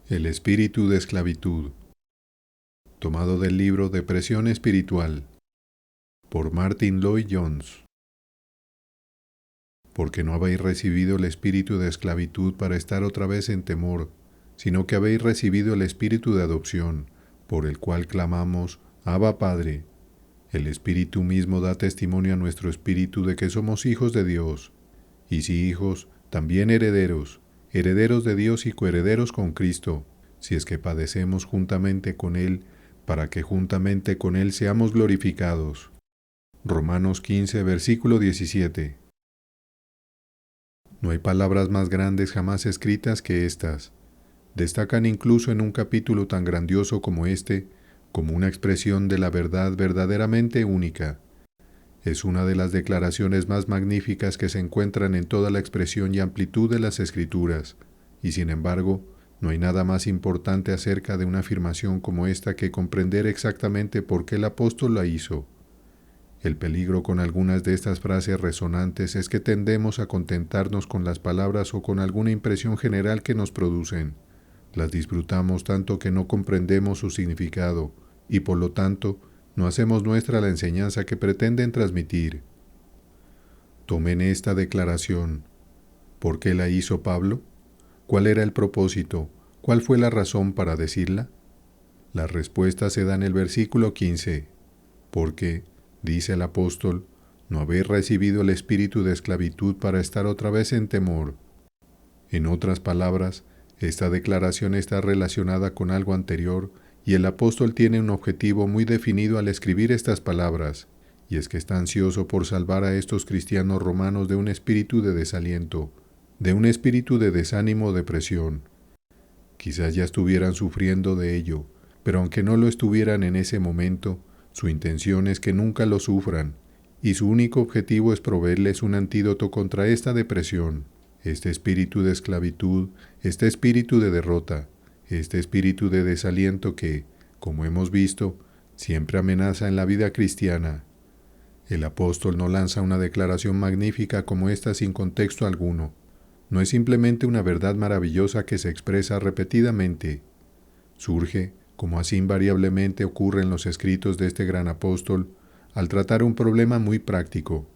El espíritu de esclavitud. Tomado del libro Depresión Espiritual, por Martin Lloyd-Jones. Porque no habéis recibido el espíritu de esclavitud para estar otra vez en temor, sino que habéis recibido el espíritu de adopción, por el cual clamamos, Abba Padre. El espíritu mismo da testimonio a nuestro espíritu de que somos hijos de Dios, y si hijos, también herederos, herederos de Dios y coherederos con Cristo, si es que padecemos juntamente con Él, para que juntamente con Él seamos glorificados. Romanos 15, versículo 17. No hay palabras más grandes jamás escritas que estas. Destacan incluso en un capítulo tan grandioso como este, como una expresión de la verdad verdaderamente única. Es una de las declaraciones más magníficas que se encuentran en toda la expresión y amplitud de las Escrituras, y sin embargo, no hay nada más importante acerca de una afirmación como esta que comprender exactamente por qué el apóstol la hizo. El peligro con algunas de estas frases resonantes es que tendemos a contentarnos con las palabras o con alguna impresión general que nos producen. Las disfrutamos tanto que no comprendemos su significado, y por lo tanto, no hacemos nuestra la enseñanza que pretenden transmitir. Tomen esta declaración. ¿Por qué la hizo Pablo? ¿Cuál era el propósito? ¿Cuál fue la razón para decirla? La respuesta se da en el versículo 15. Porque, dice el apóstol, no habéis recibido el espíritu de esclavitud para estar otra vez en temor. En otras palabras, esta declaración está relacionada con algo anterior, y el apóstol tiene un objetivo muy definido al escribir estas palabras, y es que está ansioso por salvar a estos cristianos romanos de un espíritu de desaliento, de un espíritu de desánimo o depresión. Quizás ya estuvieran sufriendo de ello, pero aunque no lo estuvieran en ese momento, su intención es que nunca lo sufran, y su único objetivo es proveerles un antídoto contra esta depresión, este espíritu de esclavitud, este espíritu de derrota, este espíritu de desaliento que, como hemos visto, siempre amenaza en la vida cristiana. El apóstol no lanza una declaración magnífica como esta sin contexto alguno. No es simplemente una verdad maravillosa que se expresa repetidamente. Surge, como así invariablemente ocurre en los escritos de este gran apóstol, al tratar un problema muy práctico.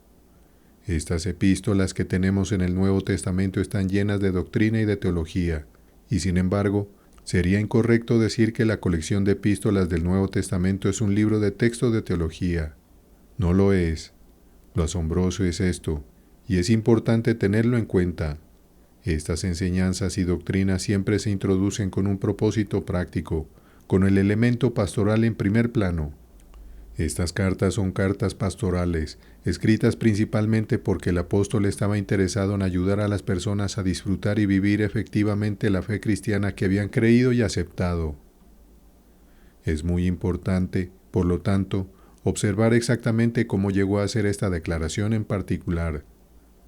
Estas epístolas que tenemos en el Nuevo Testamento están llenas de doctrina y de teología, y sin embargo, sería incorrecto decir que la colección de epístolas del Nuevo Testamento es un libro de texto de teología. No lo es. Lo asombroso es esto, y es importante tenerlo en cuenta. Estas enseñanzas y doctrinas siempre se introducen con un propósito práctico, con el elemento pastoral en primer plano. Estas cartas son cartas pastorales, escritas principalmente porque el apóstol estaba interesado en ayudar a las personas a disfrutar y vivir efectivamente la fe cristiana que habían creído y aceptado. Es muy importante, por lo tanto, observar exactamente cómo llegó a hacer esta declaración en particular.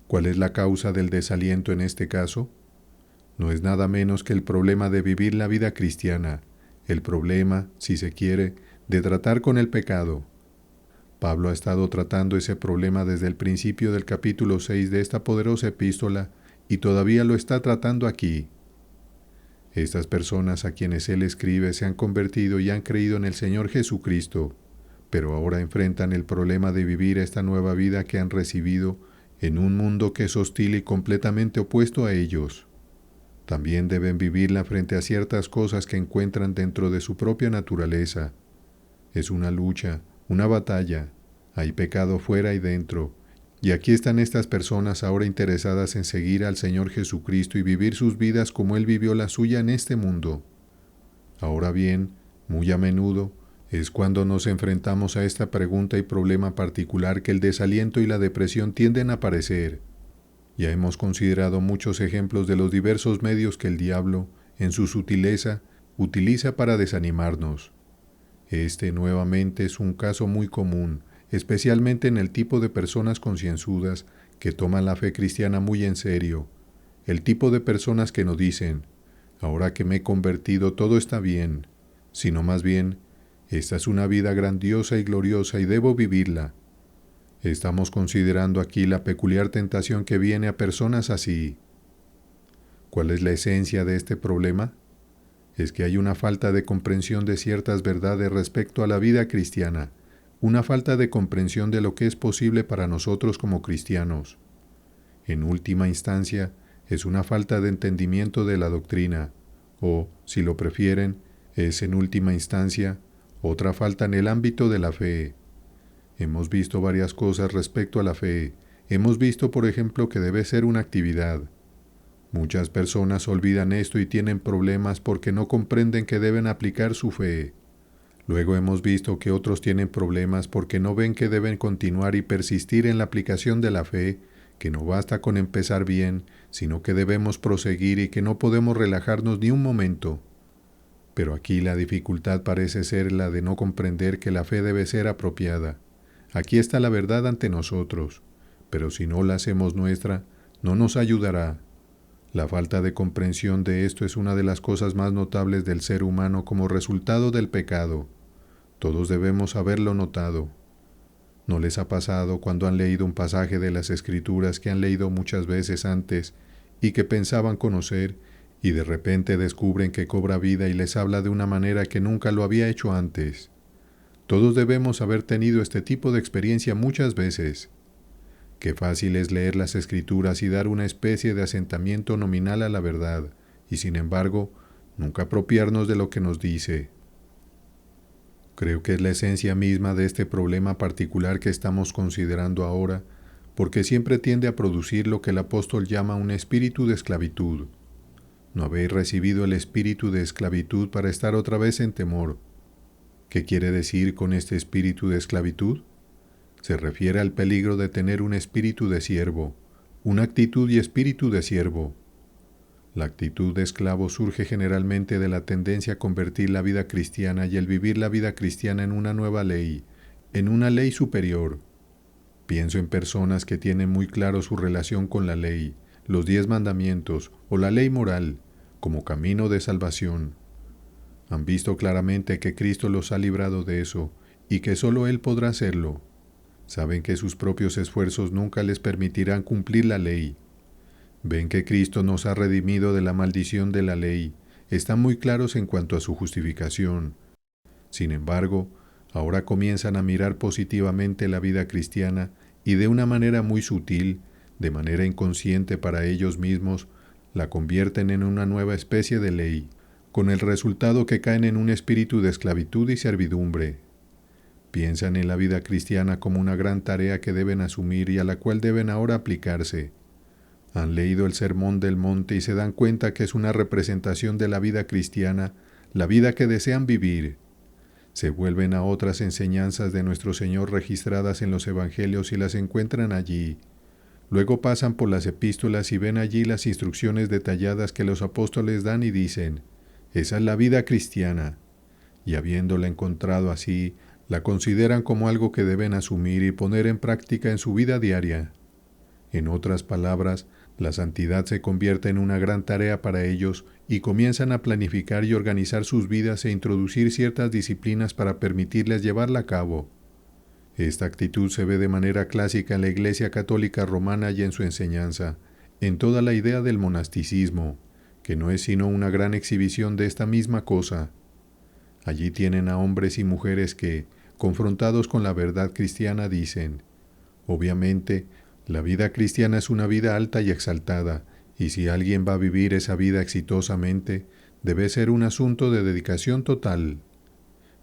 ¿Cuál es la causa del desaliento en este caso? No es nada menos que el problema de vivir la vida cristiana, el problema, si se quiere, de tratar con el pecado. Pablo ha estado tratando ese problema desde el principio del capítulo 6 de esta poderosa epístola y todavía lo está tratando aquí. Estas personas a quienes él escribe se han convertido y han creído en el Señor Jesucristo, pero ahora enfrentan el problema de vivir esta nueva vida que han recibido en un mundo que es hostil y completamente opuesto a ellos. También deben vivirla frente a ciertas cosas que encuentran dentro de su propia naturaleza. Es una lucha, una batalla. Hay pecado fuera y dentro. Y aquí están estas personas ahora interesadas en seguir al Señor Jesucristo y vivir sus vidas como Él vivió la suya en este mundo. Ahora bien, muy a menudo, es cuando nos enfrentamos a esta pregunta y problema particular que el desaliento y la depresión tienden a aparecer. Ya hemos considerado muchos ejemplos de los diversos medios que el diablo, en su sutileza, utiliza para desanimarnos. Este, nuevamente, es un caso muy común, especialmente en el tipo de personas concienzudas que toman la fe cristiana muy en serio. El tipo de personas que no dicen, ahora que me he convertido todo está bien, sino más bien, esta es una vida grandiosa y gloriosa y debo vivirla. Estamos considerando aquí la peculiar tentación que viene a personas así. ¿Cuál es la esencia de este problema? es que hay una falta de comprensión de ciertas verdades respecto a la vida cristiana, una falta de comprensión de lo que es posible para nosotros como cristianos. En última instancia, es una falta de entendimiento de la doctrina, o, si lo prefieren, es en última instancia otra falta en el ámbito de la fe. Hemos visto varias cosas respecto a la fe. Hemos visto, por ejemplo, que debe ser una actividad. Muchas personas olvidan esto y tienen problemas porque no comprenden que deben aplicar su fe. Luego hemos visto que otros tienen problemas porque no ven que deben continuar y persistir en la aplicación de la fe, que no basta con empezar bien, sino que debemos proseguir y que no podemos relajarnos ni un momento. Pero aquí la dificultad parece ser la de no comprender que la fe debe ser apropiada. Aquí está la verdad ante nosotros, pero si no la hacemos nuestra, no nos ayudará. La falta de comprensión de esto es una de las cosas más notables del ser humano como resultado del pecado. Todos debemos haberlo notado. ¿No les ha pasado cuando han leído un pasaje de las Escrituras que han leído muchas veces antes y que pensaban conocer, y de repente descubren que cobra vida y les habla de una manera que nunca lo había hecho antes? Todos debemos haber tenido este tipo de experiencia muchas veces. Qué fácil es leer las Escrituras y dar una especie de asentamiento nominal a la verdad, y sin embargo, nunca apropiarnos de lo que nos dice. Creo que es la esencia misma de este problema particular que estamos considerando ahora, porque siempre tiende a producir lo que el apóstol llama un espíritu de esclavitud. No habéis recibido el espíritu de esclavitud para estar otra vez en temor. ¿Qué quiere decir con este espíritu de esclavitud? Se refiere al peligro de tener un espíritu de siervo, una actitud y espíritu de siervo. La actitud de esclavo surge generalmente de la tendencia a convertir la vida cristiana y el vivir la vida cristiana en una nueva ley, en una ley superior. Pienso en personas que tienen muy claro su relación con la ley, los 10 mandamientos o la ley moral, como camino de salvación. Han visto claramente que Cristo los ha librado de eso y que solo Él podrá hacerlo. Saben que sus propios esfuerzos nunca les permitirán cumplir la ley. Ven que Cristo nos ha redimido de la maldición de la ley. Están muy claros en cuanto a su justificación. Sin embargo, ahora comienzan a mirar positivamente la vida cristiana y de una manera muy sutil, de manera inconsciente para ellos mismos, la convierten en una nueva especie de ley, con el resultado que caen en un espíritu de esclavitud y servidumbre. Piensan en la vida cristiana como una gran tarea que deben asumir y a la cual deben ahora aplicarse. Han leído el Sermón del Monte y se dan cuenta que es una representación de la vida cristiana, la vida que desean vivir. Se vuelven a otras enseñanzas de nuestro Señor registradas en los Evangelios y las encuentran allí. Luego pasan por las epístolas y ven allí las instrucciones detalladas que los apóstoles dan y dicen, esa es la vida cristiana. Y habiéndola encontrado así, la consideran como algo que deben asumir y poner en práctica en su vida diaria. En otras palabras, la santidad se convierte en una gran tarea para ellos y comienzan a planificar y organizar sus vidas e introducir ciertas disciplinas para permitirles llevarla a cabo. Esta actitud se ve de manera clásica en la Iglesia Católica Romana y en su enseñanza, en toda la idea del monasticismo, que no es sino una gran exhibición de esta misma cosa. Allí tienen a hombres y mujeres que, confrontados con la verdad cristiana, dicen, obviamente, la vida cristiana es una vida alta y exaltada, y si alguien va a vivir esa vida exitosamente, debe ser un asunto de dedicación total.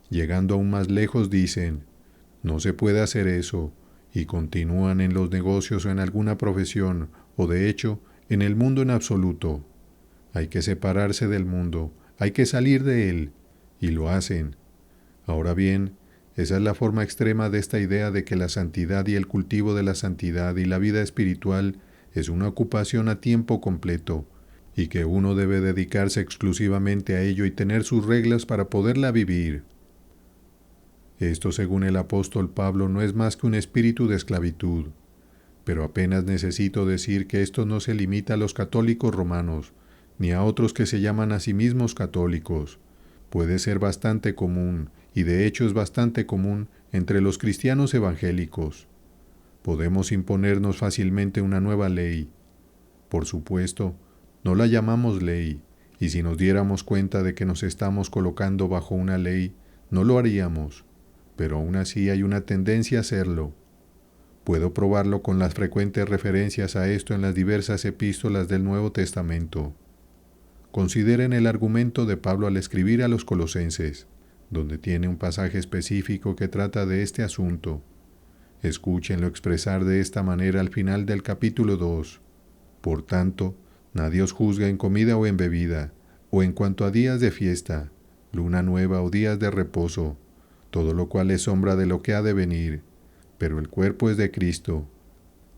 Llegando aún más lejos dicen, no se puede hacer eso, y continúan en los negocios o en alguna profesión, o de hecho, en el mundo en absoluto. Hay que separarse del mundo, hay que salir de él, y lo hacen. Ahora bien, esa es la forma extrema de esta idea de que la santidad y el cultivo de la santidad y la vida espiritual es una ocupación a tiempo completo, y que uno debe dedicarse exclusivamente a ello y tener sus reglas para poderla vivir. Esto, según el apóstol Pablo, no es más que un espíritu de esclavitud, pero apenas necesito decir que esto no se limita a los católicos romanos, ni a otros que se llaman a sí mismos católicos. Puede ser bastante común, y de hecho es bastante común, entre los cristianos evangélicos. Podemos imponernos fácilmente una nueva ley. Por supuesto, no la llamamos ley. Y si nos diéramos cuenta de que nos estamos colocando bajo una ley, no lo haríamos, pero aún así hay una tendencia a hacerlo. Puedo probarlo con las frecuentes referencias a esto en las diversas epístolas del Nuevo Testamento. Consideren el argumento de Pablo al escribir a los Colosenses, donde tiene un pasaje específico que trata de este asunto. Escúchenlo expresar de esta manera al final del capítulo 2. Por tanto, nadie os juzga en comida o en bebida, o en cuanto a días de fiesta, luna nueva o días de reposo, todo lo cual es sombra de lo que ha de venir, pero el cuerpo es de Cristo.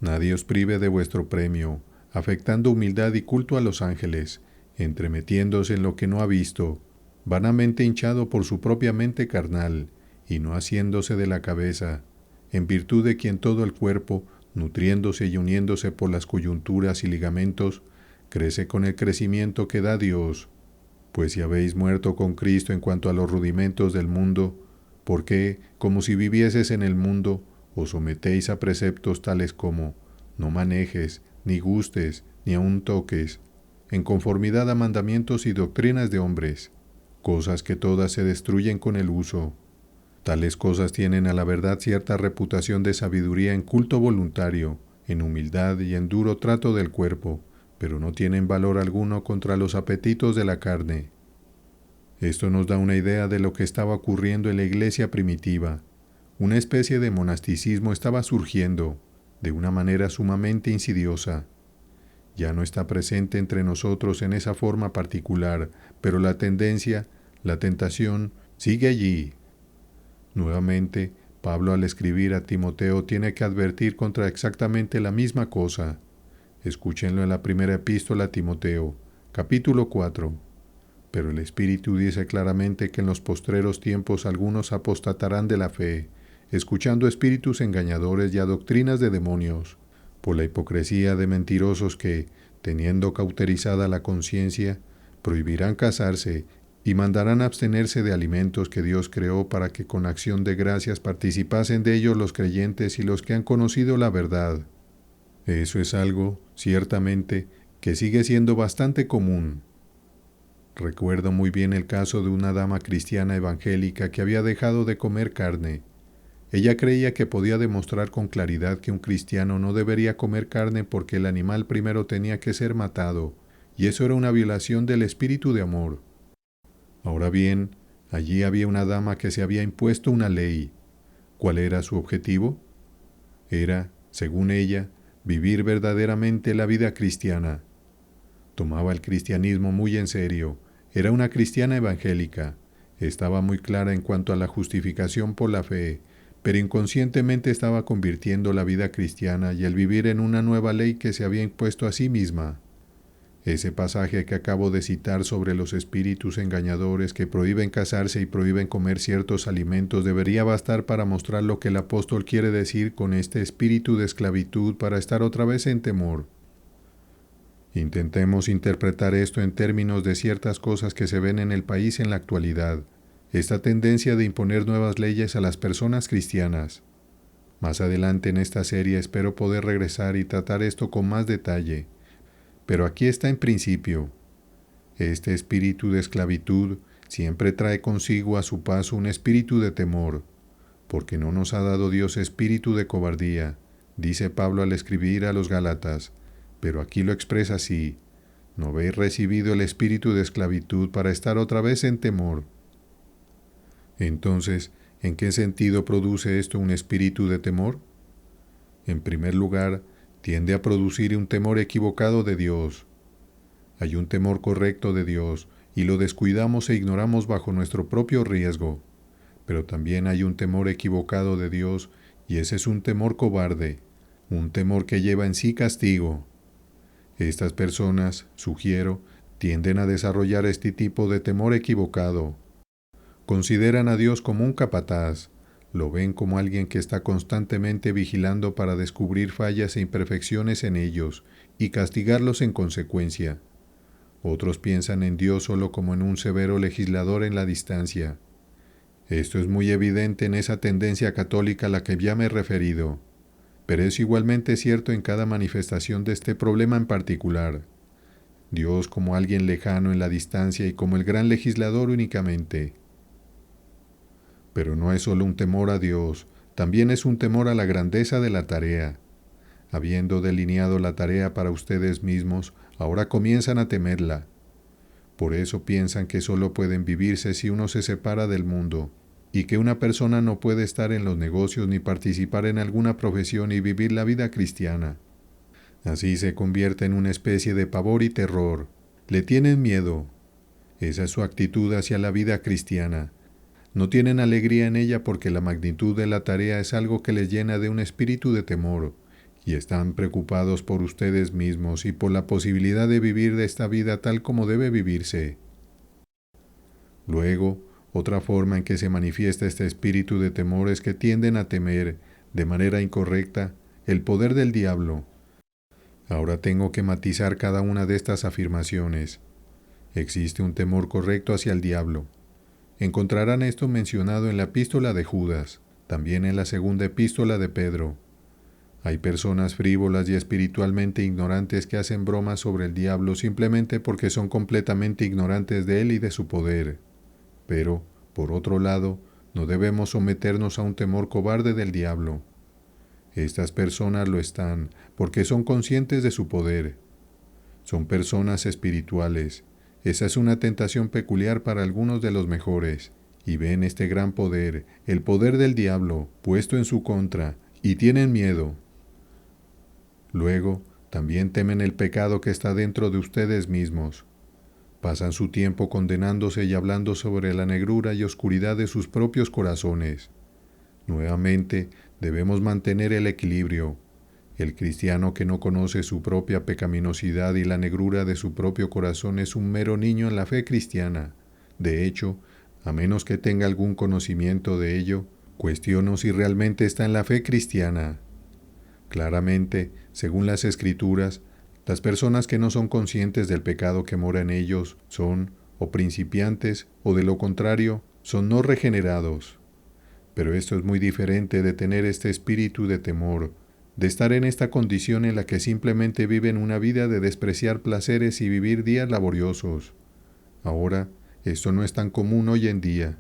Nadie os prive de vuestro premio, afectando humildad y culto a los ángeles, entremetiéndose en lo que no ha visto, vanamente hinchado por su propia mente carnal, y no haciéndose de la cabeza, en virtud de quien todo el cuerpo, nutriéndose y uniéndose por las coyunturas y ligamentos, crece con el crecimiento que da Dios. Pues si habéis muerto con Cristo en cuanto a los rudimentos del mundo, ¿por qué, como si vivieses en el mundo, os sometéis a preceptos tales como no manejes, ni gustes, ni aun toques, en conformidad a mandamientos y doctrinas de hombres, cosas que todas se destruyen con el uso? Tales cosas tienen a la verdad cierta reputación de sabiduría en culto voluntario, en humildad y en duro trato del cuerpo, pero no tienen valor alguno contra los apetitos de la carne. Esto nos da una idea de lo que estaba ocurriendo en la iglesia primitiva. Una especie de monasticismo estaba surgiendo, de una manera sumamente insidiosa. Ya no está presente entre nosotros en esa forma particular, pero la tendencia, la tentación, sigue allí. Nuevamente, Pablo al escribir a Timoteo tiene que advertir contra exactamente la misma cosa. Escúchenlo en la primera epístola a Timoteo, capítulo 4. Pero el Espíritu dice claramente que en los postreros tiempos algunos apostatarán de la fe, escuchando espíritus engañadores y a doctrinas de demonios, por la hipocresía de mentirosos que, teniendo cauterizada la conciencia, prohibirán casarse y mandarán abstenerse de alimentos que Dios creó para que con acción de gracias participasen de ellos los creyentes y los que han conocido la verdad. Eso es algo, ciertamente, que sigue siendo bastante común. Recuerdo muy bien el caso de una dama cristiana evangélica que había dejado de comer carne. Ella creía que podía demostrar con claridad que un cristiano no debería comer carne porque el animal primero tenía que ser matado, y eso era una violación del espíritu de amor. Ahora bien, allí había una dama que se había impuesto una ley. ¿Cuál era su objetivo? Era, según ella, vivir verdaderamente la vida cristiana. Tomaba el cristianismo muy en serio, era una cristiana evangélica, estaba muy clara en cuanto a la justificación por la fe, pero inconscientemente estaba convirtiendo la vida cristiana y el vivir en una nueva ley que se había impuesto a sí misma. Ese pasaje que acabo de citar sobre los espíritus engañadores que prohíben casarse y prohíben comer ciertos alimentos debería bastar para mostrar lo que el apóstol quiere decir con este espíritu de esclavitud para estar otra vez en temor. Intentemos interpretar esto en términos de ciertas cosas que se ven en el país en la actualidad, esta tendencia de imponer nuevas leyes a las personas cristianas. Más adelante en esta serie espero poder regresar y tratar esto con más detalle, pero aquí está en principio. Este espíritu de esclavitud siempre trae consigo a su paso un espíritu de temor, porque no nos ha dado Dios espíritu de cobardía, dice Pablo al escribir a los Gálatas, pero aquí lo expresa así: ¿no habéis recibido el espíritu de esclavitud para estar otra vez en temor? Entonces, ¿en qué sentido produce esto un espíritu de temor? En primer lugar, tiende a producir un temor equivocado de Dios. Hay un temor correcto de Dios y lo descuidamos e ignoramos bajo nuestro propio riesgo. Pero también hay un temor equivocado de Dios y ese es un temor cobarde, un temor que lleva en sí castigo. Estas personas, sugiero, tienden a desarrollar este tipo de temor equivocado. Consideran a Dios como un capataz, lo ven como alguien que está constantemente vigilando para descubrir fallas e imperfecciones en ellos y castigarlos en consecuencia. Otros piensan en Dios solo como en un severo legislador en la distancia. Esto es muy evidente en esa tendencia católica a la que ya me he referido, pero es igualmente cierto en cada manifestación de este problema en particular. Dios como alguien lejano en la distancia y como el gran legislador únicamente. Pero no es solo un temor a Dios, también es un temor a la grandeza de la tarea. Habiendo delineado la tarea para ustedes mismos, ahora comienzan a temerla. Por eso piensan que solo pueden vivirse si uno se separa del mundo, y que una persona no puede estar en los negocios ni participar en alguna profesión y vivir la vida cristiana. Así se convierte en una especie de pavor y terror. Le tienen miedo. Esa es su actitud hacia la vida cristiana. No tienen alegría en ella porque la magnitud de la tarea es algo que les llena de un espíritu de temor, y están preocupados por ustedes mismos y por la posibilidad de vivir de esta vida tal como debe vivirse. Luego, otra forma en que se manifiesta este espíritu de temor es que tienden a temer, de manera incorrecta, el poder del diablo. Ahora tengo que matizar cada una de estas afirmaciones. Existe un temor correcto hacia el diablo. Encontrarán esto mencionado en la epístola de Judas, también en la segunda epístola de Pedro. Hay personas frívolas y espiritualmente ignorantes que hacen bromas sobre el diablo simplemente porque son completamente ignorantes de él y de su poder. Pero, por otro lado, no debemos someternos a un temor cobarde del diablo. Estas personas lo están porque son conscientes de su poder. Son personas espirituales. Esa es una tentación peculiar para algunos de los mejores, y ven este gran poder, el poder del diablo, puesto en su contra, y tienen miedo. Luego, también temen el pecado que está dentro de ustedes mismos. Pasan su tiempo condenándose y hablando sobre la negrura y oscuridad de sus propios corazones. Nuevamente, debemos mantener el equilibrio. El cristiano que no conoce su propia pecaminosidad y la negrura de su propio corazón es un mero niño en la fe cristiana. De hecho, a menos que tenga algún conocimiento de ello, cuestiono si realmente está en la fe cristiana. Claramente, según las Escrituras, las personas que no son conscientes del pecado que mora en ellos son o principiantes o de lo contrario, son no regenerados. Pero esto es muy diferente de tener este espíritu de temor, de estar en esta condición en la que simplemente viven una vida de despreciar placeres y vivir días laboriosos. Ahora, esto no es tan común hoy en día.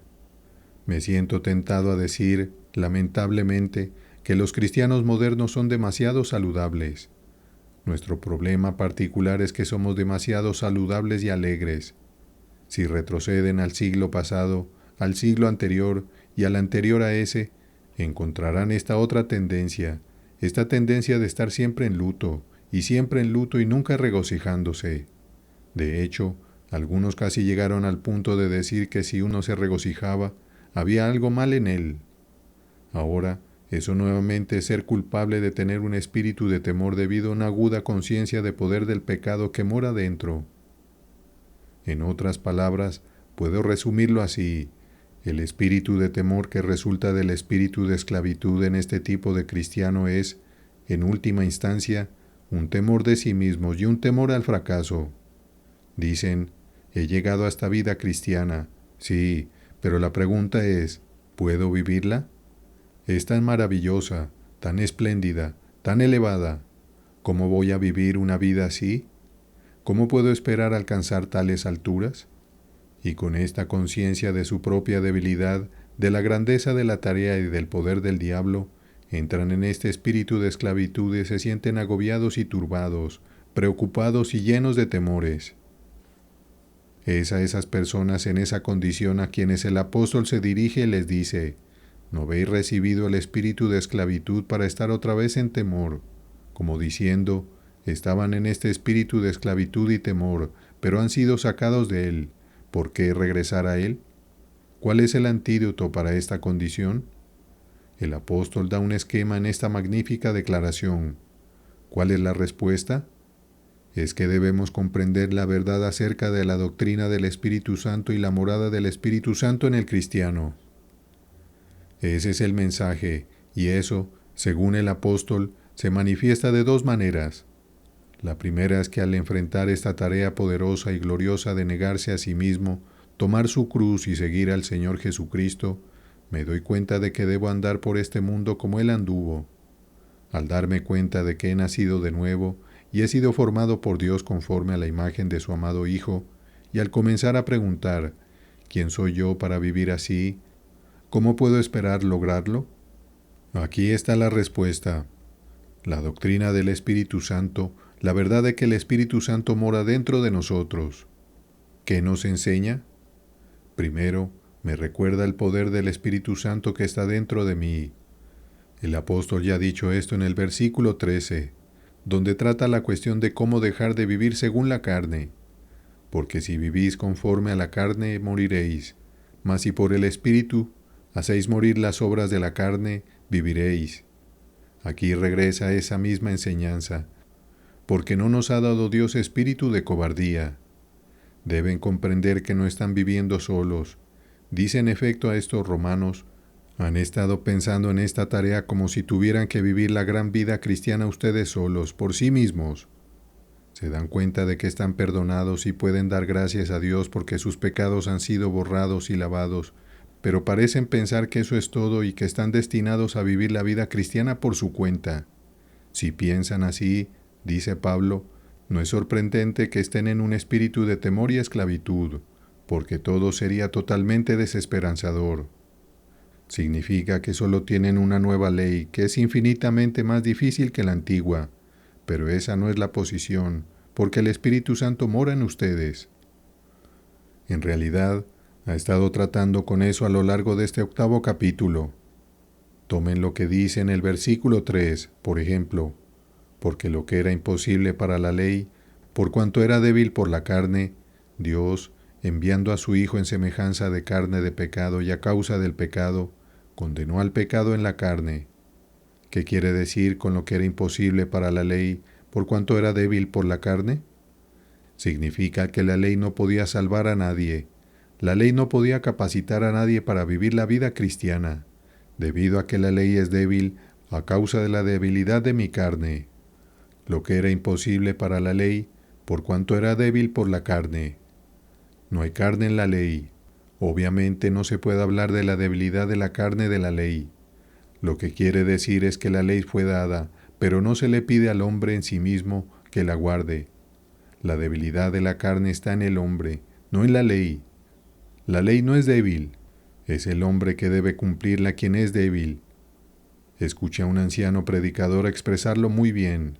Me siento tentado a decir, lamentablemente, que los cristianos modernos son demasiado saludables. Nuestro problema particular es que somos demasiado saludables y alegres. Si retroceden al siglo pasado, al siglo anterior y al anterior a ese, encontrarán esta otra tendencia, esta tendencia de estar siempre en luto y nunca regocijándose. De hecho, algunos casi llegaron al punto de decir que si uno se regocijaba, había algo mal en él. Ahora, eso nuevamente es ser culpable de tener un espíritu de temor debido a una aguda conciencia de poder del pecado que mora dentro. En otras palabras, puedo resumirlo así: el espíritu de temor que resulta del espíritu de esclavitud en este tipo de cristiano es, en última instancia, un temor de sí mismos y un temor al fracaso. Dicen, he llegado a esta vida cristiana, sí, pero la pregunta es, ¿puedo vivirla? Es tan maravillosa, tan espléndida, tan elevada. ¿Cómo voy a vivir una vida así? ¿Cómo puedo esperar alcanzar tales alturas? Y con esta conciencia de su propia debilidad, de la grandeza de la tarea y del poder del diablo, entran en este espíritu de esclavitud y se sienten agobiados y turbados, preocupados y llenos de temores. Es a esas personas en esa condición a quienes el apóstol se dirige y les dice: ¿no habéis recibido el espíritu de esclavitud para estar otra vez en temor? Como diciendo, estaban en este espíritu de esclavitud y temor, pero han sido sacados de él. ¿Por qué regresar a él? ¿Cuál es el antídoto para esta condición? El apóstol da un esquema en esta magnífica declaración. ¿Cuál es la respuesta? Es que debemos comprender la verdad acerca de la doctrina del Espíritu Santo y la morada del Espíritu Santo en el cristiano. Ese es el mensaje, y eso, según el apóstol, se manifiesta de dos maneras. La primera es que al enfrentar esta tarea poderosa y gloriosa de negarse a sí mismo, tomar su cruz y seguir al Señor Jesucristo, me doy cuenta de que debo andar por este mundo como Él anduvo. Al darme cuenta de que he nacido de nuevo y he sido formado por Dios conforme a la imagen de su amado Hijo, y al comenzar a preguntar, ¿quién soy yo para vivir así? ¿Cómo puedo esperar lograrlo? Aquí está la respuesta. La doctrina del Espíritu Santo, la verdad de que el Espíritu Santo mora dentro de nosotros. ¿Qué nos enseña? Primero, me recuerda el poder del Espíritu Santo que está dentro de mí. El apóstol ya ha dicho esto en el versículo 13, donde trata la cuestión de cómo dejar de vivir según la carne. Porque si vivís conforme a la carne, moriréis, mas si por el Espíritu hacéis morir las obras de la carne, viviréis. Aquí regresa esa misma enseñanza, porque no nos ha dado Dios espíritu de cobardía. Deben comprender que no están viviendo solos. Dice en efecto a estos romanos, han estado pensando en esta tarea como si tuvieran que vivir la gran vida cristiana ustedes solos, por sí mismos. Se dan cuenta de que están perdonados y pueden dar gracias a Dios porque sus pecados han sido borrados y lavados, pero parecen pensar que eso es todo y que están destinados a vivir la vida cristiana por su cuenta. Si piensan así, dice Pablo, no es sorprendente que estén en un espíritu de temor y esclavitud, porque todo sería totalmente desesperanzador. Significa que solo tienen una nueva ley que es infinitamente más difícil que la antigua, pero esa no es la posición, porque el Espíritu Santo mora en ustedes. En realidad, ha estado tratando con eso a lo largo de este 8º capítulo. Tomen lo que dice en el versículo 3, por ejemplo, porque lo que era imposible para la ley, por cuanto era débil por la carne, Dios, enviando a su Hijo en semejanza de carne de pecado y a causa del pecado, condenó al pecado en la carne. ¿Qué quiere decir con lo que era imposible para la ley, por cuanto era débil por la carne? Significa que la ley no podía salvar a nadie. La ley no podía capacitar a nadie para vivir la vida cristiana, debido a que la ley es débil a causa de la debilidad de mi carne. Lo que era imposible para la ley, por cuanto era débil por la carne. No hay carne en la ley. Obviamente no se puede hablar de la debilidad de la carne de la ley. Lo que quiere decir es que la ley fue dada, pero no se le pide al hombre en sí mismo que la guarde. La debilidad de la carne está en el hombre, no en la ley. La ley no es débil, es el hombre que debe cumplirla quien es débil. Escuché a un anciano predicador expresarlo muy bien.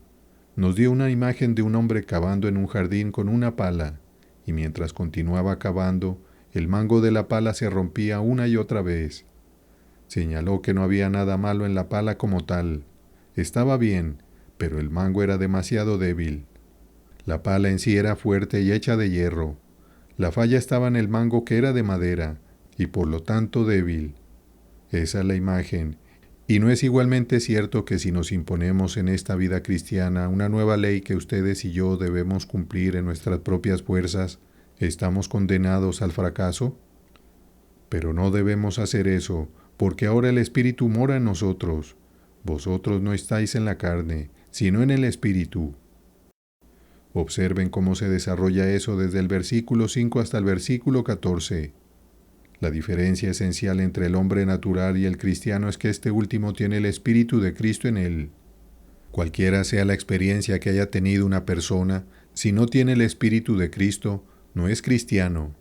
Nos dio una imagen de un hombre cavando en un jardín con una pala, y mientras continuaba cavando, el mango de la pala se rompía una y otra vez. Señaló que no había nada malo en la pala como tal. Estaba bien, pero el mango era demasiado débil. La pala en sí era fuerte y hecha de hierro. La falla estaba en el mango que era de madera, y por lo tanto débil. Esa es la imagen. Y no es igualmente cierto que si nos imponemos en esta vida cristiana una nueva ley que ustedes y yo debemos cumplir en nuestras propias fuerzas, ¿estamos condenados al fracaso? Pero no debemos hacer eso, porque ahora el Espíritu mora en nosotros. Vosotros no estáis en la carne, sino en el Espíritu. Observen cómo se desarrolla eso desde el versículo 5 hasta el versículo 14. La diferencia esencial entre el hombre natural y el cristiano es que este último tiene el Espíritu de Cristo en él. Cualquiera sea la experiencia que haya tenido una persona, si no tiene el Espíritu de Cristo, no es cristiano.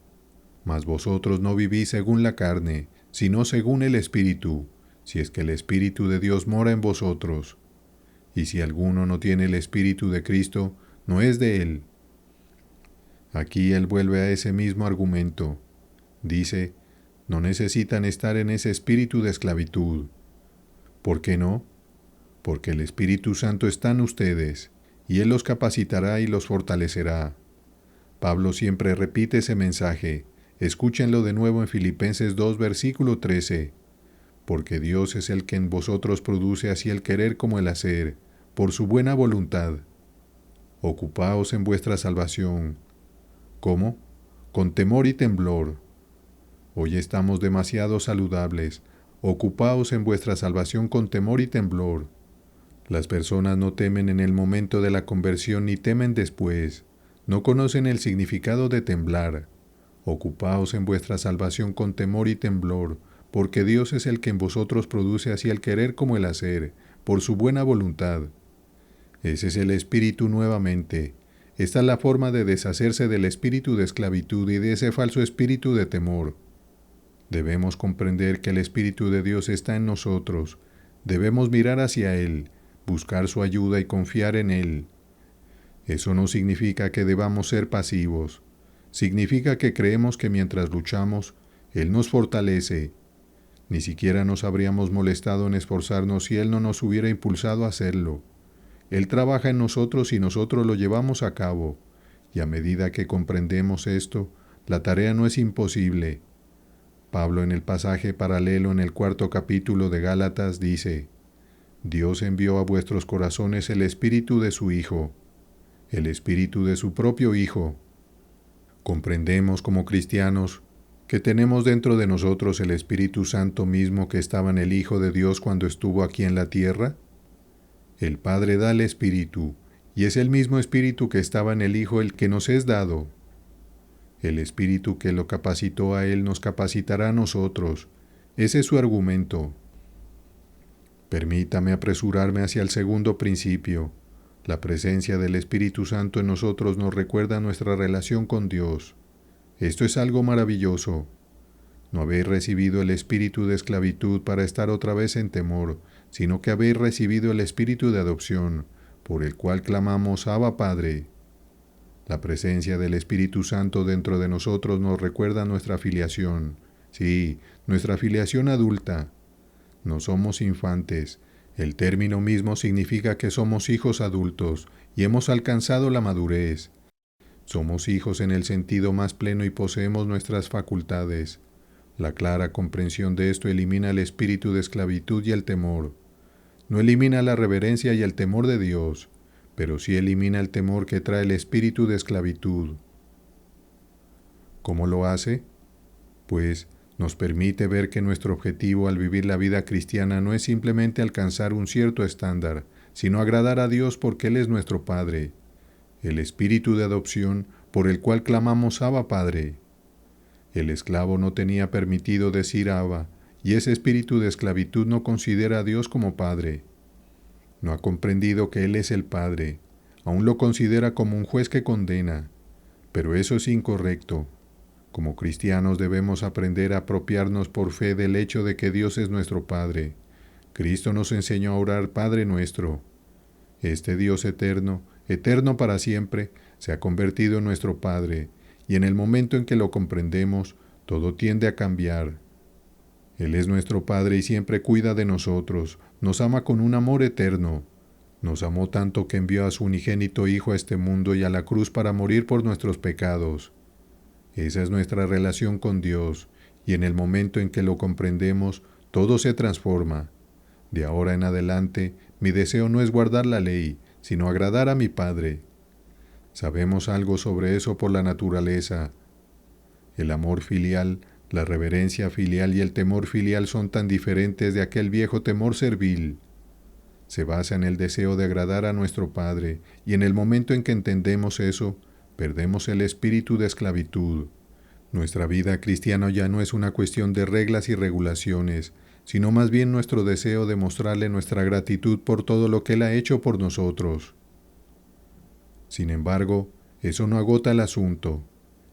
Mas vosotros no vivís según la carne, sino según el Espíritu, si es que el Espíritu de Dios mora en vosotros. Y si alguno no tiene el Espíritu de Cristo, no es de él. Aquí él vuelve a ese mismo argumento. Dice, no necesitan estar en ese espíritu de esclavitud. ¿Por qué no? Porque el Espíritu Santo está en ustedes, y Él los capacitará y los fortalecerá. Pablo siempre repite ese mensaje. Escúchenlo de nuevo en Filipenses 2, versículo 13. Porque Dios es el que en vosotros produce así el querer como el hacer, por su buena voluntad. Ocupaos en vuestra salvación. ¿Cómo? Con temor y temblor. Hoy estamos demasiado saludables. Ocupaos en vuestra salvación con temor y temblor. Las personas no temen en el momento de la conversión ni temen después. No conocen el significado de temblar. Ocupaos en vuestra salvación con temor y temblor, porque Dios es el que en vosotros produce así el querer como el hacer, por su buena voluntad. Ese es el espíritu nuevamente. Esta es la forma de deshacerse del espíritu de esclavitud y de ese falso espíritu de temor. Debemos comprender que el Espíritu de Dios está en nosotros. Debemos mirar hacia Él, buscar su ayuda y confiar en Él. Eso no significa que debamos ser pasivos. Significa que creemos que mientras luchamos, Él nos fortalece. Ni siquiera nos habríamos molestado en esforzarnos si Él no nos hubiera impulsado a hacerlo. Él trabaja en nosotros y nosotros lo llevamos a cabo. Y a medida que comprendemos esto, la tarea no es imposible. Pablo en el pasaje paralelo en el 4º capítulo de Gálatas dice: Dios envió a vuestros corazones el espíritu de su Hijo, el espíritu de su propio Hijo. Comprendemos como cristianos que tenemos dentro de nosotros el Espíritu Santo mismo que estaba en el Hijo de Dios cuando estuvo aquí en la tierra. El Padre da el Espíritu, y es el mismo Espíritu que estaba en el Hijo el que nos es dado. El Espíritu que lo capacitó a Él nos capacitará a nosotros. Ese es su argumento. Permítame apresurarme hacia el segundo principio. La presencia del Espíritu Santo en nosotros nos recuerda nuestra relación con Dios. Esto es algo maravilloso. No habéis recibido el espíritu de esclavitud para estar otra vez en temor, sino que habéis recibido el espíritu de adopción, por el cual clamamos Abba Padre. La presencia del Espíritu Santo dentro de nosotros nos recuerda nuestra filiación. Sí, nuestra filiación adulta. No somos infantes. El término mismo significa que somos hijos adultos y hemos alcanzado la madurez. Somos hijos en el sentido más pleno y poseemos nuestras facultades. La clara comprensión de esto elimina el espíritu de esclavitud y el temor. No elimina la reverencia y el temor de Dios, pero sí elimina el temor que trae el espíritu de esclavitud. ¿Cómo lo hace? Pues nos permite ver que nuestro objetivo al vivir la vida cristiana no es simplemente alcanzar un cierto estándar, sino agradar a Dios porque Él es nuestro Padre, el espíritu de adopción por el cual clamamos Abba Padre. El esclavo no tenía permitido decir Abba, y ese espíritu de esclavitud no considera a Dios como Padre. No ha comprendido que Él es el Padre, aún lo considera como un juez que condena, pero eso es incorrecto. Como cristianos debemos aprender a apropiarnos por fe del hecho de que Dios es nuestro Padre. Cristo nos enseñó a orar Padre nuestro. Este Dios eterno, eterno para siempre, se ha convertido en nuestro Padre, y en el momento en que lo comprendemos, todo tiende a cambiar. Él es nuestro Padre y siempre cuida de nosotros, nos ama con un amor eterno. Nos amó tanto que envió a su unigénito Hijo a este mundo y a la cruz para morir por nuestros pecados. Esa es nuestra relación con Dios, y en el momento en que lo comprendemos, todo se transforma. De ahora en adelante, mi deseo no es guardar la ley, sino agradar a mi Padre. Sabemos algo sobre eso por la naturaleza. El amor filial, la reverencia filial y el temor filial son tan diferentes de aquel viejo temor servil. Se basa en el deseo de agradar a nuestro Padre, y en el momento en que entendemos eso, perdemos el espíritu de esclavitud. Nuestra vida cristiana ya no es una cuestión de reglas y regulaciones, sino más bien nuestro deseo de mostrarle nuestra gratitud por todo lo que Él ha hecho por nosotros. Sin embargo, eso no agota el asunto.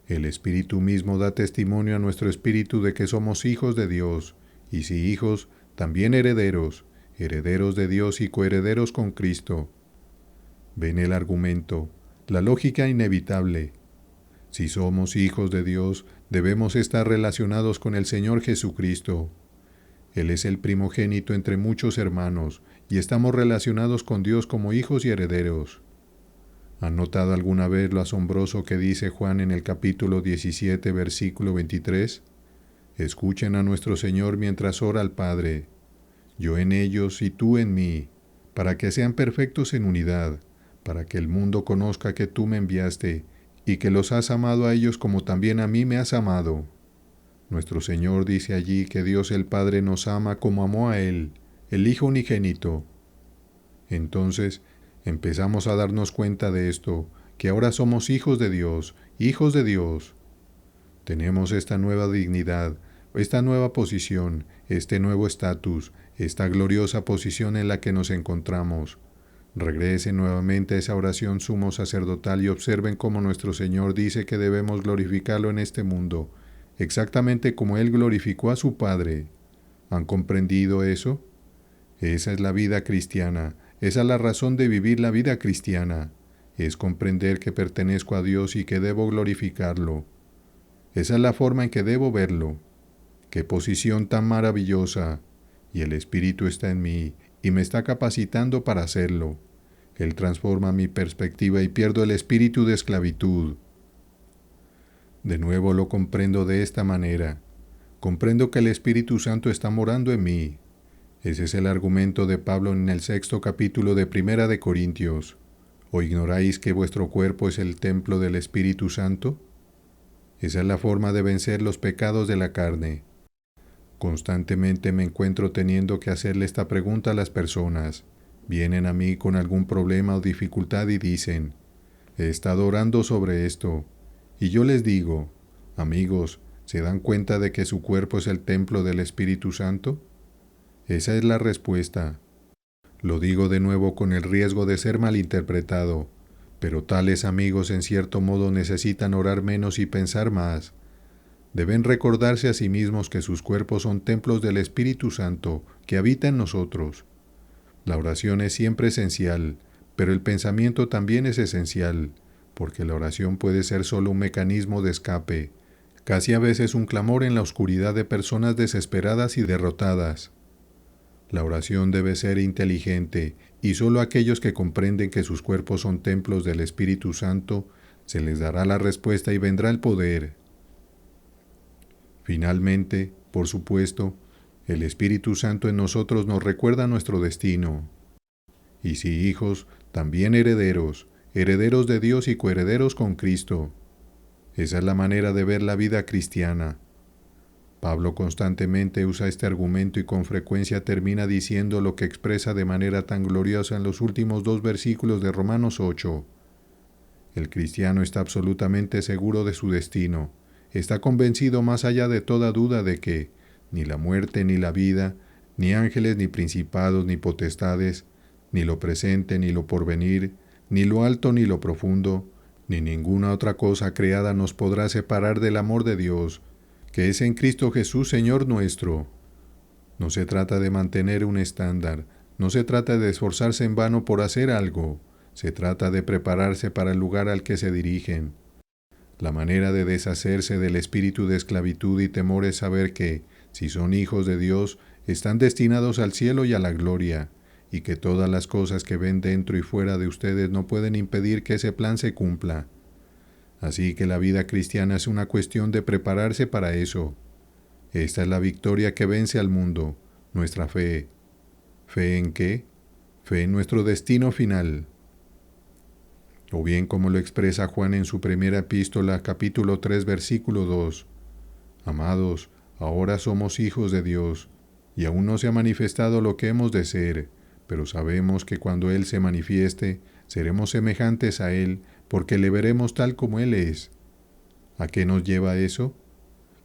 El Espíritu mismo da testimonio a nuestro espíritu de que somos hijos de Dios, y si hijos, también herederos, herederos de Dios y coherederos con Cristo. Ven el argumento, la lógica inevitable. Si somos hijos de Dios, debemos estar relacionados con el Señor Jesucristo. Él es el primogénito entre muchos hermanos, y estamos relacionados con Dios como hijos y herederos. ¿Han notado alguna vez lo asombroso que dice Juan en el capítulo 17, versículo 23? Escuchen a nuestro Señor mientras ora al Padre. Yo en ellos y tú en mí, para que sean perfectos en unidad, para que el mundo conozca que tú me enviaste, y que los has amado a ellos como también a mí me has amado. Nuestro Señor dice allí que Dios el Padre nos ama como amó a Él, el Hijo unigénito. Entonces, empezamos a darnos cuenta de esto, que ahora somos hijos de Dios, hijos de Dios. Tenemos esta nueva dignidad, esta nueva posición, este nuevo estatus, esta gloriosa posición en la que nos encontramos. Regresen nuevamente a esa oración sumo sacerdotal y observen cómo nuestro Señor dice que debemos glorificarlo en este mundo, exactamente como Él glorificó a su Padre. ¿Han comprendido eso? Esa es la vida cristiana, esa es la razón de vivir la vida cristiana, es comprender que pertenezco a Dios y que debo glorificarlo. Esa es la forma en que debo verlo. ¡Qué posición tan maravillosa! Y el Espíritu está en mí y me está capacitando para hacerlo. Él transforma mi perspectiva y pierdo el espíritu de esclavitud. De nuevo lo comprendo de esta manera. Comprendo que el Espíritu Santo está morando en mí. Ese es el argumento de Pablo en el 6º capítulo de Primera de Corintios. ¿O ignoráis que vuestro cuerpo es el templo del Espíritu Santo? Esa es la forma de vencer los pecados de la carne. Constantemente me encuentro teniendo que hacerle esta pregunta a las personas. Vienen a mí con algún problema o dificultad y dicen, he estado orando sobre esto. Y yo les digo, amigos, ¿se dan cuenta de que su cuerpo es el templo del Espíritu Santo? Esa es la respuesta. Lo digo de nuevo con el riesgo de ser malinterpretado, pero tales amigos en cierto modo necesitan orar menos y pensar más. Deben recordarse a sí mismos que sus cuerpos son templos del Espíritu Santo que habita en nosotros. La oración es siempre esencial, pero el pensamiento también es esencial, porque la oración puede ser solo un mecanismo de escape, casi a veces un clamor en la oscuridad de personas desesperadas y derrotadas. La oración debe ser inteligente, y solo a aquellos que comprenden que sus cuerpos son templos del Espíritu Santo, se les dará la respuesta y vendrá el poder. Finalmente, por supuesto, el Espíritu Santo en nosotros nos recuerda nuestro destino. Y si hijos, también herederos, herederos de Dios y coherederos con Cristo. Esa es la manera de ver la vida cristiana. Pablo constantemente usa este argumento y con frecuencia termina diciendo lo que expresa de manera tan gloriosa en los últimos 2 versículos de Romanos 8. El cristiano está absolutamente seguro de su destino. Está convencido más allá de toda duda de que ni la muerte ni la vida, ni ángeles ni principados ni potestades, ni lo presente ni lo porvenir, ni lo alto ni lo profundo, ni ninguna otra cosa creada nos podrá separar del amor de Dios, que es en Cristo Jesús Señor nuestro. No se trata de mantener un estándar, no se trata de esforzarse en vano por hacer algo, se trata de prepararse para el lugar al que se dirigen. La manera de deshacerse del espíritu de esclavitud y temor es saber que, si son hijos de Dios, están destinados al cielo y a la gloria, y que todas las cosas que ven dentro y fuera de ustedes no pueden impedir que ese plan se cumpla. Así que la vida cristiana es una cuestión de prepararse para eso. Esta es la victoria que vence al mundo, nuestra fe. ¿Fe en qué? Fe en nuestro destino final. O bien como lo expresa Juan en su primera epístola, capítulo 3, versículo 2. Amados, ahora somos hijos de Dios, y aún no se ha manifestado lo que hemos de ser, pero sabemos que cuando Él se manifieste, seremos semejantes a Él, porque le veremos tal como Él es. ¿A qué nos lleva eso?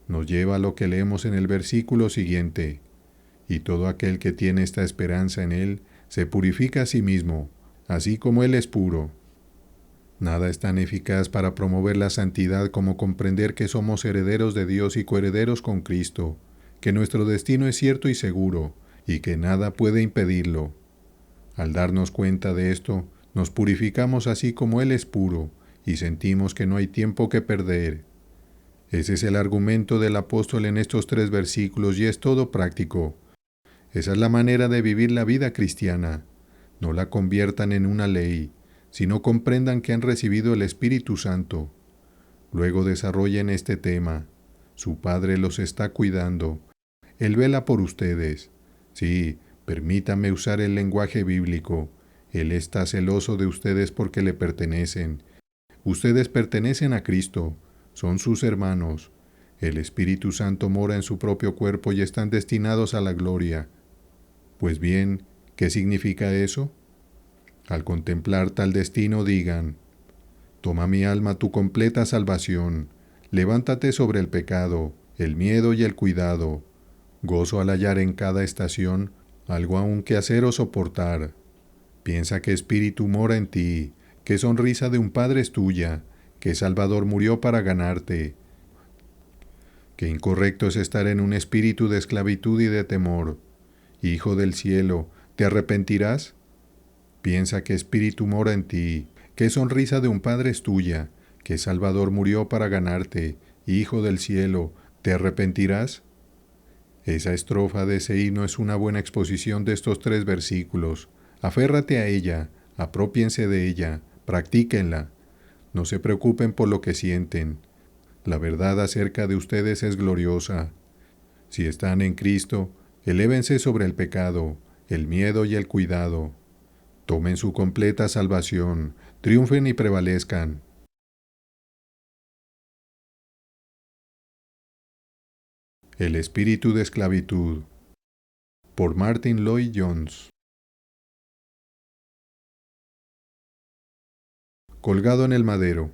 Nos lleva a lo que leemos en el versículo siguiente. Y todo aquel que tiene esta esperanza en Él, se purifica a sí mismo, así como Él es puro. Nada es tan eficaz para promover la santidad como comprender que somos herederos de Dios y coherederos con Cristo, que nuestro destino es cierto y seguro, y que nada puede impedirlo. Al darnos cuenta de esto, nos purificamos así como Él es puro, y sentimos que no hay tiempo que perder. Ese es el argumento del apóstol en estos 3 versículos y es todo práctico. Esa es la manera de vivir la vida cristiana. No la conviertan en una ley, sino comprendan que han recibido el Espíritu Santo. Luego desarrollen este tema. Su Padre los está cuidando. Él vela por ustedes. Sí, permítame usar el lenguaje bíblico. Él está celoso de ustedes porque le pertenecen. Ustedes pertenecen a Cristo, son sus hermanos. El Espíritu Santo mora en su propio cuerpo y están destinados a la gloria. Pues bien, ¿qué significa eso? Al contemplar tal destino digan, toma mi alma tu completa salvación, levántate sobre el pecado, el miedo y el cuidado, gozo al hallar en cada estación algo aún que hacer o soportar. Piensa qué espíritu mora en ti, qué sonrisa de un padre es tuya, qué Salvador murió para ganarte. Qué incorrecto es estar en un espíritu de esclavitud y de temor. Hijo del cielo, ¿te arrepentirás? Piensa qué espíritu mora en ti, qué sonrisa de un padre es tuya, qué Salvador murió para ganarte. Hijo del cielo, ¿te arrepentirás? Esa estrofa de ese himno es una buena exposición de estos 3 versículos. Aférrate a ella, apropiense de ella, practíquenla. No se preocupen por lo que sienten. La verdad acerca de ustedes es gloriosa. Si están en Cristo, elévense sobre el pecado, el miedo y el cuidado. Tomen su completa salvación, triunfen y prevalezcan. El espíritu de esclavitud. Por Martin Lloyd Jones. Colgado en el madero.